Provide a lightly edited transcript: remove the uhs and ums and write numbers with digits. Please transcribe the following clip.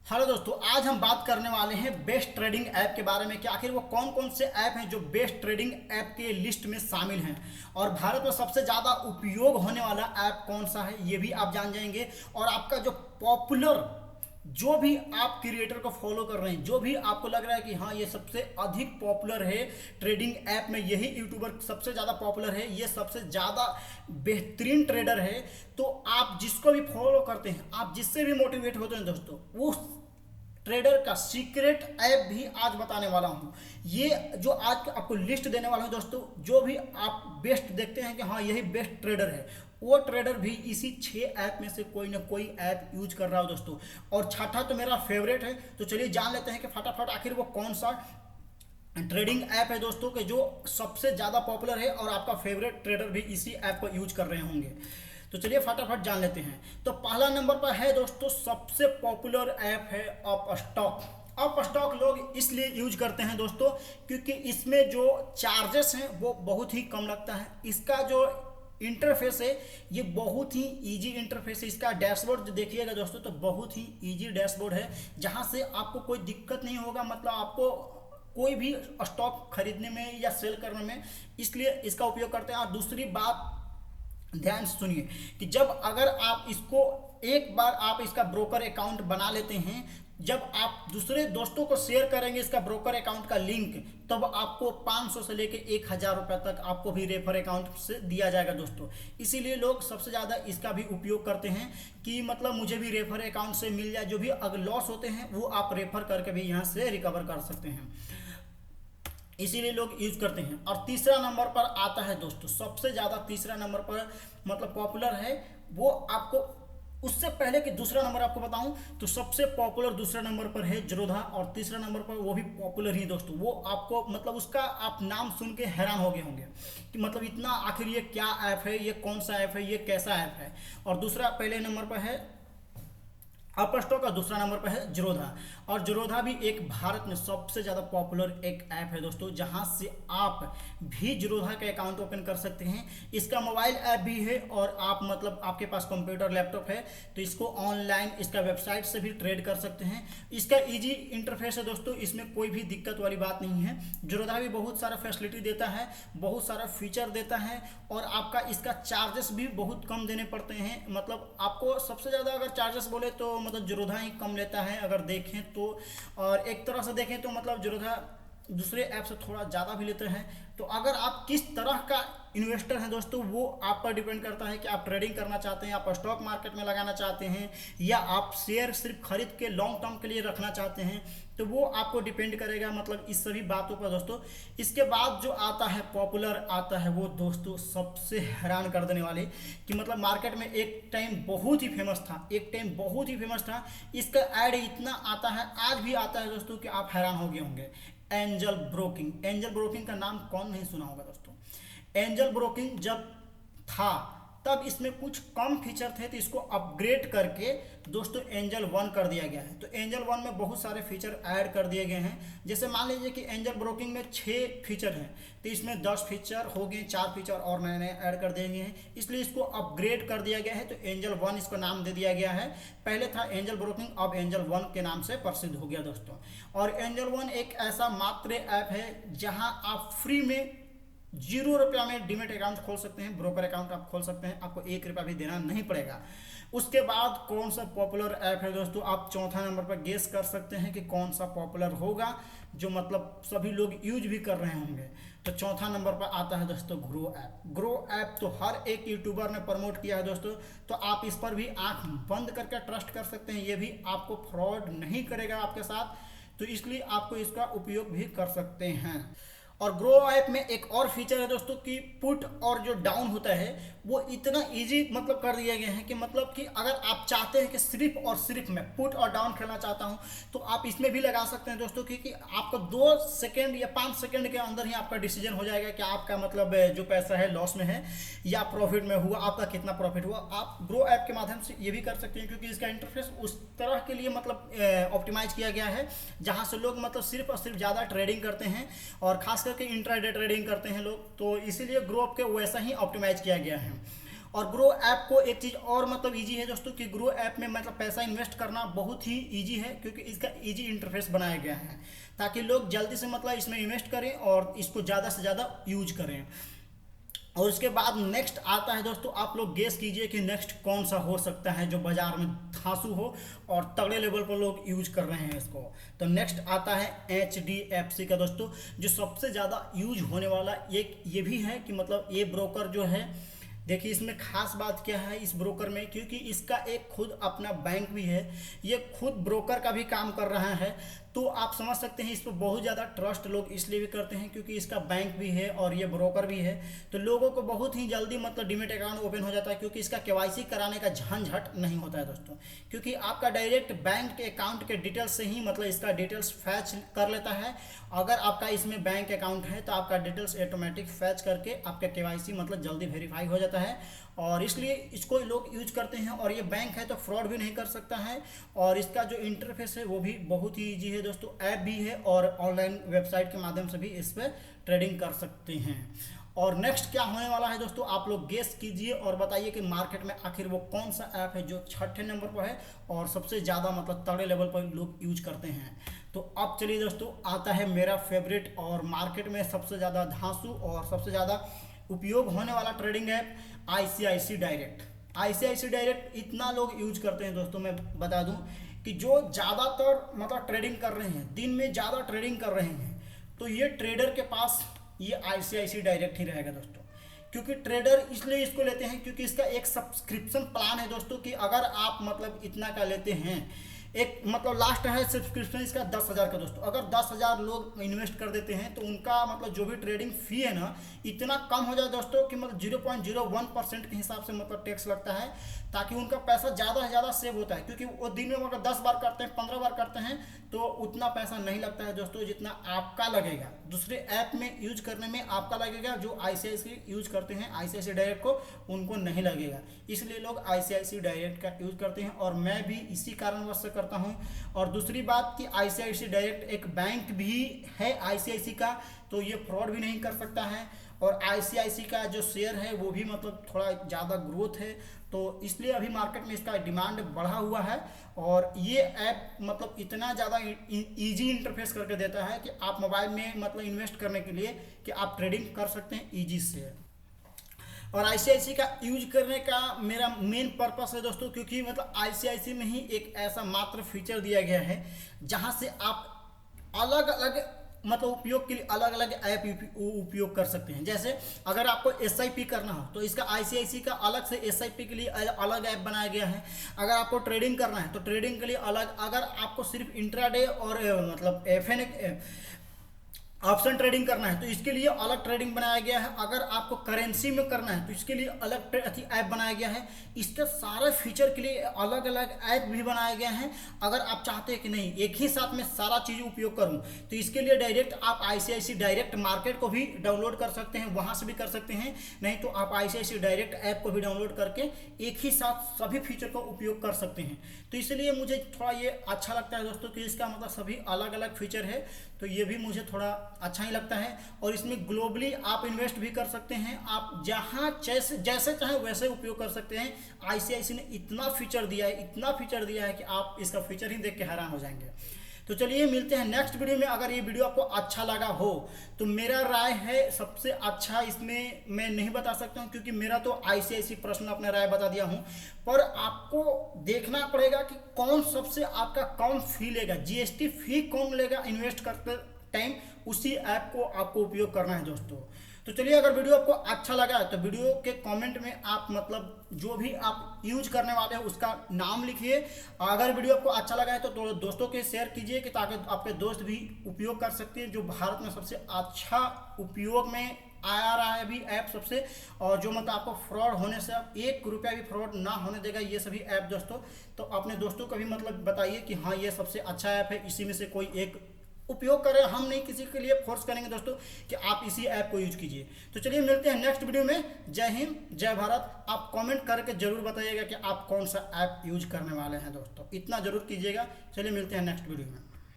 Hello दोस्तों, आज हम बात करने वाले हैं बेस्ट ट्रेडिंग ऐप के बारे में कि आखिर वो कौन कौन से ऐप हैं जो बेस्ट ट्रेडिंग ऐप के लिस्ट में शामिल हैं और भारत में सबसे ज़्यादा उपयोग होने वाला ऐप कौन सा है ये भी आप जान जाएंगे। और आपका जो पॉपुलर जो भी आप क्रिएटर को फॉलो कर रहे हैं, जो भी आपको लग रहा है कि हाँ ये सबसे अधिक पॉपुलर है ट्रेडिंग ऐप में, यही यूट्यूबर सबसे ज़्यादा पॉपुलर है, ये सबसे ज़्यादा बेहतरीन ट्रेडर है, तो आप जिसको भी फॉलो करते हैं, आप जिससे भी मोटिवेट होते हैं दोस्तों, उस ट्रेडर का सीक्रेट ऐप भी आज बताने वाला हूं। ये जो आज आपको लिस्ट देने वाला हूं दोस्तों, जो भी आप बेस्ट देखते हैं कि हाँ यही बेस्ट ट्रेडर है, वो ट्रेडर भी इसी 6 ऐप में से कोई ना कोई ऐप यूज कर रहा हो दोस्तों। और छठा तो मेरा फेवरेट है, तो चलिए जान लेते हैं कि फटाफट आखिर वो कौन सा ट्रेडिंग ऐप है दोस्तों के जो सबसे ज़्यादा पॉपुलर है और आपका फेवरेट ट्रेडर भी इसी ऐप को यूज कर रहे होंगे। तो चलिए फटाफट जान लेते हैं। तो पहला नंबर पर है दोस्तों, सबसे पॉपुलर ऐप है अपस्टॉक। अपस्टॉक लोग इसलिए यूज करते हैं दोस्तों क्योंकि इसमें जो चार्जेस हैं वो बहुत ही कम लगता है। इसका जो इंटरफेस है ये बहुत ही इजी इंटरफेस है। इसका डैशबोर्ड जो देखिएगा दोस्तों तो बहुत ही इजी डैशबोर्ड है, जहाँ से आपको कोई दिक्कत नहीं होगा, मतलब आपको कोई भी स्टॉक खरीदने में या सेल करने में, इसलिए इसका उपयोग करते हैं। और दूसरी बात ध्यान से सुनिए कि जब अगर आप इसको एक बार आप इसका ब्रोकर अकाउंट बना लेते हैं, जब आप दूसरे दोस्तों को शेयर करेंगे इसका ब्रोकर अकाउंट का लिंक, तब आपको 500 से लेके 1000 रुपये तक आपको भी रेफर अकाउंट से दिया जाएगा दोस्तों। इसीलिए लोग सबसे ज़्यादा इसका भी उपयोग करते हैं कि मतलब मुझे भी रेफर अकाउंट से मिल जाए, जो भी अगर लॉस होते हैं वो आप रेफर करके भी यहाँ से रिकवर कर सकते हैं, इसीलिए लोग यूज करते हैं। और तीसरा नंबर पर आता है दोस्तों, सबसे ज़्यादा तीसरा नंबर पर मतलब पॉपुलर है वो, आपको उससे पहले कि दूसरा नंबर आपको बताऊं तो सबसे पॉपुलर दूसरा नंबर पर है ज़ीरोधा, और तीसरा नंबर पर वो भी पॉपुलर ही दोस्तों। वो आपको मतलब उसका आप नाम सुन के हैरान हो गए होंगे कि मतलब इतना आखिर ये क्या ऐप है, ये कौन सा ऐप है, ये कैसा ऐप है। और दूसरा पहले नंबर पर है अपस्टॉक का, दूसरा नंबर पर है ज़ीरोधा। और ज़ीरोधा भी एक भारत में सबसे ज़्यादा पॉपुलर एक ऐप है दोस्तों, जहां से आप भी ज़ीरोधा का अकाउंट ओपन कर सकते हैं। इसका मोबाइल ऐप भी है और आप मतलब आपके पास कंप्यूटर लैपटॉप है तो इसको ऑनलाइन इसका वेबसाइट से भी ट्रेड कर सकते हैं। इसका ईजी इंटरफेस है दोस्तों, इसमें कोई भी दिक्कत वाली बात नहीं है। ज़ीरोधा भी बहुत सारा फैसिलिटी देता है, बहुत सारा फीचर देता है, और आपका इसका चार्जेस भी बहुत कम देने पड़ते हैं। मतलब आपको सबसे ज़्यादा अगर चार्जेस बोले तो मतलब ज़ीरोधा ही कम लेता है अगर देखें तो, और एक तरह से देखें तो मतलब ज़ीरोधा दूसरे ऐप से थोड़ा ज़्यादा भी लेते हैं। तो अगर आप किस तरह का इन्वेस्टर हैं दोस्तों, वो आप पर डिपेंड करता है कि आप ट्रेडिंग करना चाहते हैं, आप स्टॉक मार्केट में लगाना चाहते हैं, या आप शेयर सिर्फ खरीद के लॉन्ग टर्म के लिए रखना चाहते हैं, तो वो आपको डिपेंड करेगा मतलब इस सभी बातों पर दोस्तों। इसके बाद जो आता है पॉपुलर आता है वो दोस्तों सबसे हैरान कर देने वाले, कि मतलब मार्केट में एक टाइम बहुत ही फेमस था, एक टाइम बहुत ही फेमस था, इसका ऐड इतना आता है, आज भी आता है दोस्तों कि आप हैरान हो गए होंगे। एंजल ब्रोकिंग, एंजल ब्रोकिंग का नाम कौन नहीं सुना होगा दोस्तों। एंजल ब्रोकिंग जब था तब इसमें कुछ कम फीचर थे, तो इसको अपग्रेड करके दोस्तों एंजल 1 कर दिया गया है। तो एंजल 1 में बहुत सारे फीचर ऐड कर दिए गए हैं। जैसे मान लीजिए कि एंजल ब्रोकिंग में 6 फीचर हैं, तो इसमें 10 फीचर हो गए, 4 फीचर और नए नए ऐड कर दिए गए हैं, इसलिए इसको अपग्रेड कर दिया गया है। तो एंजल 1 इसको नाम दे दिया गया है। पहले था एंजल ब्रोकिंग, अब एंजल 1 के नाम से प्रसिद्ध हो गया दोस्तों। और एंजल 1 एक ऐसा मात्र ऐप है जहां आप फ्री में 0 रुपया में डीमेट अकाउंट खोल सकते हैं, ब्रोकर अकाउंट आप खोल सकते हैं, आपको 1 रुपया भी देना नहीं पड़ेगा। उसके बाद कौन सा पॉपुलर ऐप है दोस्तों, आप चौथा नंबर पर गेस कर सकते हैं कि कौन सा पॉपुलर होगा जो मतलब सभी लोग यूज भी कर रहे होंगे। तो चौथा नंबर पर आता है दोस्तों ग्रो ऐप। ग्रो ऐप तो हर एक यूट्यूबर ने प्रमोट किया है दोस्तों, तो आप इस पर भी आंख बंद करके ट्रस्ट कर सकते हैं, ये भी आपको फ्रॉड नहीं करेगा आपके साथ, तो इसलिए आपको इसका उपयोग भी कर सकते हैं। और ग्रो ऐप में एक और फीचर है दोस्तों कि पुट और जो डाउन होता है वो इतना इजी मतलब कर दिए गए हैं कि मतलब कि अगर आप चाहते हैं कि सिर्फ और सिर्फ मैं पुट और डाउन खेलना चाहता हूं तो आप इसमें भी लगा सकते हैं दोस्तों, क्योंकि आपको 2 सेकेंड या 5 सेकेंड के अंदर ही आपका डिसीजन हो जाएगा कि आपका मतलब जो पैसा है लॉस में है या प्रॉफिट में हुआ, आपका कितना प्रॉफिट हुआ। आप ग्रो ऐप के माध्यम से ये भी कर सकते हैं, क्योंकि इसका इंटरफेस उस तरह के लिए मतलब ऑप्टिमाइज किया गया है जहाँ से लोग मतलब सिर्फ और सिर्फ ज़्यादा ट्रेडिंग करते हैं, और खास करके इंट्राडे ट्रेडिंग करते हैं लोग, तो इसीलिए ग्रो ऐप के वैसा ही ऑप्टिमाइज किया गया है। और ग्रो ऐप को एक चीज़ और मतलब ईजी है दोस्तों कि ग्रो ऐप में मतलब पैसा इन्वेस्ट करना बहुत ही ईजी है, क्योंकि इसका ईजी इंटरफेस बनाया गया है ताकि लोग जल्दी से मतलब इसमें इन्वेस्ट करें और इसको ज़्यादा से ज़्यादा यूज करें। और उसके बाद नेक्स्ट आता है दोस्तों, आप लोग गेस कीजिए कि नेक्स्ट कौन सा हो सकता है जो बाजार में धांसू हो और तगड़े लेवल पर लोग यूज कर रहे हैं इसको। तो नेक्स्ट आता है HDFC का दोस्तों, जो सबसे ज़्यादा यूज होने वाला एक ये भी है कि मतलब ये ब्रोकर जो है, देखिए इसमें खास बात क्या है इस ब्रोकर में, क्योंकि इसका एक खुद अपना बैंक भी है, ये खुद ब्रोकर का भी काम कर रहा है। तो आप समझ सकते हैं इस पर बहुत ज़्यादा ट्रस्ट लोग इसलिए भी करते हैं क्योंकि इसका बैंक भी है और ये ब्रोकर भी है। तो लोगों को बहुत ही जल्दी मतलब डीमेट अकाउंट ओपन हो जाता है, क्योंकि इसका KYC कराने का झंझट नहीं होता है दोस्तों, क्योंकि आपका डायरेक्ट बैंक के अकाउंट के डिटेल्स से ही मतलब इसका डिटेल्स फैच कर लेता है। अगर आपका इसमें बैंक अकाउंट है तो आपका डिटेल्स ऑटोमेटिक फैच करके आपका KYC मतलब जल्दी वेरीफाई हो जाता है, और इसलिए इसको लोग यूज करते हैं। और ये बैंक है तो फ्रॉड भी नहीं कर सकता है, और इसका जो इंटरफेस है वो भी बहुत ही ईजी है दोस्तों, ऐप भी है और ऑनलाइन वेबसाइट के माध्यम से भी इस पर ट्रेडिंग कर सकते हैं। और नेक्स्ट क्या होने वाला है दोस्तों, आप लोग गेस कीजिए और बताइए कि मार्केट में आखिर वो कौन सा ऐप है जो 6ठे नंबर पर है और सबसे ज़्यादा मतलब तगड़े लेवल पर लोग यूज करते हैं। तो अब चलिए दोस्तों, आता है मेरा फेवरेट और मार्केट में सबसे ज़्यादा धांसू और सबसे ज़्यादा उपयोग होने वाला trading app ICICI direct. ICICI direct इतना लोग यूज करते हैं दोस्तों, मैं बता दूं कि जो ज़्यादातर मतलब ट्रेडिंग कर रहे हैं, दिन में ज़्यादा ट्रेडिंग कर रहे हैं, तो ये ट्रेडर के पास ये ICICI डायरेक्ट ही रहेगा दोस्तों। क्योंकि ट्रेडर इसलिए इसको लेते हैं क्योंकि इसका एक सब्सक्रिप्शन प्लान है दोस्तों, कि अगर आप मतलब इतना का लेते हैं, एक मतलब लास्ट है सब्सक्रिप्शन इसका 10,000 का दोस्तों। अगर 10,000 लोग इन्वेस्ट कर देते हैं तो उनका मतलब जो भी ट्रेडिंग फी है ना, इतना कम हो जाए दोस्तों कि मतलब 0.01% के हिसाब से मतलब टैक्स लगता है, ताकि उनका पैसा ज़्यादा से ज़्यादा सेव होता है। क्योंकि वो दिन में अगर 10 बार करते हैं, 15 बार करते हैं, तो उतना पैसा नहीं लगता है दोस्तों जितना आपका लगेगा दूसरे ऐप में यूज करने में आपका लगेगा। जो ICICI यूज करते हैं ICICI डायरेक्ट को, उनको नहीं लगेगा, इसलिए लोग ICICI डायरेक्ट का यूज करते हैं, और मैं भी इसी कारणवश से करता हूं। और दूसरी बात कि ICICI डायरेक्ट एक बैंक भी है ICICI का, तो ये फ्रॉड भी नहीं कर सकता है। और ICICI का जो शेयर है वो भी मतलब थोड़ा ज़्यादा ग्रोथ है, तो इसलिए अभी मार्केट में इसका डिमांड बढ़ा हुआ है। और ये ऐप मतलब इतना ज़्यादा ईजी इंटरफेस करके देता है कि आप मोबाइल में मतलब इन्वेस्ट करने के लिए कि आप ट्रेडिंग कर सकते हैं ईजी से। और ICICI का यूज करने का मेरा मेन पर्पस है दोस्तों, क्योंकि मतलब ICICI में ही एक ऐसा मात्र फीचर दिया गया है जहां से आप अलग अलग मतलब उपयोग के लिए अलग अलग ऐप उपयोग कर सकते हैं। जैसे अगर आपको SIP करना हो तो इसका ICICI का अलग से SIP के लिए अलग ऐप बनाया गया है। अगर आपको ट्रेडिंग करना है तो ट्रेडिंग के लिए अलग, अगर आपको सिर्फ इंट्राडे और मतलब FN ऑप्शन ट्रेडिंग करना है तो इसके लिए अलग ट्रेडिंग बनाया गया है। अगर आपको करेंसी में करना है तो इसके लिए अलग ऐप बनाया गया है। इसके सारे फीचर के लिए अलग अलग ऐप भी बनाए गए हैं। अगर आप चाहते हैं कि नहीं एक ही साथ में सारा चीज़ उपयोग करूं तो इसके लिए डायरेक्ट आप ICICI डायरेक्ट मार्केट को भी डाउनलोड कर सकते हैं, वहां से भी कर सकते हैं। नहीं तो आप ICICI डायरेक्ट ऐप को भी डाउनलोड करके एक ही साथ सभी फीचर का उपयोग कर सकते हैं। तो इसलिए मुझे थोड़ा ये अच्छा लगता है दोस्तों कि इसका मतलब सभी अलग अलग फीचर है, तो ये भी मुझे थोड़ा अच्छा ही लगता है। और इसमें ग्लोबली आप इन्वेस्ट भी कर सकते हैं, आप जहां जैसे चाहे वैसे उपयोग कर सकते हैं। ICICI ने इतना फीचर दिया है कि आप इसका फीचर ही देख के हैरान हो जाएंगे। तो चलिए मिलते हैं नेक्स्ट वीडियो में। अगर ये वीडियो आपको अच्छा लगा हो तो मेरा राय है सबसे अच्छा इसमें मैं नहीं बता सकता हूँ, क्योंकि मेरा तो ICICI पर्सनल अपना राय बता दिया हूँ, पर आपको देखना पड़ेगा कि कौन सबसे आपका कम फी लेगा, GST फी कौन लेगा इन्वेस्ट करते टाइम, उसी ऐप को आपको उपयोग करना है दोस्तों। तो चलिए अगर वीडियो आपको अच्छा लगा तो वीडियो के कमेंट में आप मतलब जो भी आप यूज करने वाले हैं उसका नाम लिखिए। अगर वीडियो आपको अच्छा लगा है तो दोस्तों के शेयर कीजिए कि ताकि आपके दोस्त भी उपयोग कर सकते हैं। जो भारत में सबसे अच्छा उपयोग में आ रहा है अभी ऐप सबसे, और जो मतलब आपको फ्रॉड होने से ₹1 भी फ्रॉड ना होने देगा ये सभी ऐप दोस्तों। तो अपने दोस्तों को भी मतलब बताइए कि हाँ ये सबसे अच्छा ऐप है, इसी में से कोई एक उपयोग करें। हम नहीं किसी के लिए फोर्स करेंगे दोस्तों कि आप इसी ऐप को यूज कीजिए। तो चलिए मिलते हैं नेक्स्ट वीडियो में। जय हिंद जय भारत। आप कमेंट करके जरूर बताइएगा कि आप कौन सा ऐप यूज करने वाले हैं दोस्तों, इतना जरूर कीजिएगा। चलिए मिलते हैं नेक्स्ट वीडियो में।